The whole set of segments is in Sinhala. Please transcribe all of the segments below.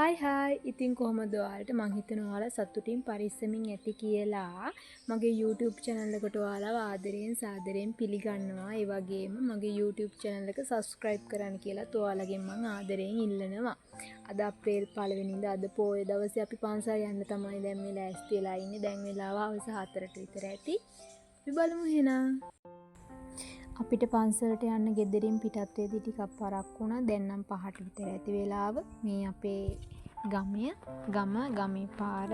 හයි ඉතින් කොහොමද ඔයාලට මං හිතනවා ඔයාලා සතුටින් පරිස්සමින් ඇති කියලා මගේ YouTube channel එකට ඔයාලව ආදරයෙන් සාදරයෙන් පිළිගන්නවා. ඒ වගේම මගේ YouTube channel එක subscribe කරන්න කියලා ඔයාලගෙන් මං ආදරයෙන් ඉල්ලනවා. අද අප්‍රේල් 1 වෙනිදා අද පොය දවසේ අපි පන්සල් යන්න තමයි දැන් මේ ලෑස්ති වෙලා ඉන්නේ. දැන් වෙලාව හවස 4ට විතර ඇති. අපි බලමු එහෙනම්. අපිට පන්සලට යන්න ගෙදරින් පිටත් වෙද්දි ටිකක් පරක් වුණා. දැන් නම් 5ට විතර ඇති වෙලාව. මේ අපේ ගමේ පාර.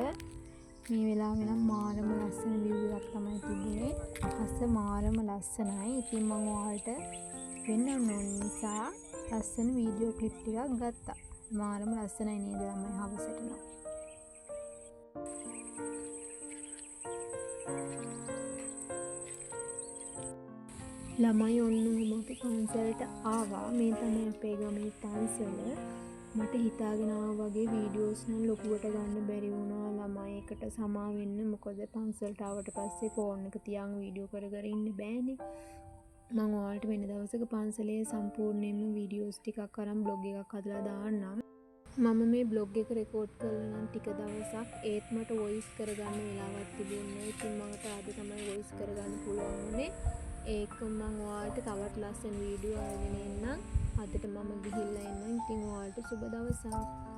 මේ වෙලාවේ නම් මාරම ලස්සන view එකක් තමයි තිබුණේ. අහස මාරම ලස්සනයි. ඉතින් මම ඔයාලට වෙන්නන්න ඕන නිසා ලස්සන වීඩියෝ ක්ලිප් ටිකක් ගත්තා. මාරම ලස්සනයි නේද ළමයි හවසට නම්. ළමයි ඔන්න අපි පන්සලට ආවා. මේ තමයි අපේ ගමේ පන්සල. මට හිතාගෙන ආවා වගේ වීඩියෝස් නම් ලොකුවට ගන්න බැරි වුණා. ළමයි එකට සමා වෙන්න. මොකද පන්සලට ආවට පස්සේ ෆෝන් එක තියන් වීඩියෝ කර කර ඉන්න බෑනේ. මම ඔයාලට වෙන දවසක පන්සලේ සම්පූර්ණයෙන්ම වීඩියෝස් ටිකක් අරන් බ්ලොග් එකක් හදලා දාන්නම්. මම මේ බ්ලොග් එක රෙකෝඩ් කරලා නම් ටික දවසක් ඒත් මට වොයිස් කරගන්න වෙලාවක් තිබුණේ. ඉතින් මට අද තමයි වොයිස් කරගන්න පුළුවන් වුණේ. ඒක මම ඔයාලට තවත් ලස්සන වීඩියෝ අරගෙන එන්නම්. අදට මම ගිහිල්ලා එන්නම්. ඉතින් ඔයාලට සුබ දවසක්.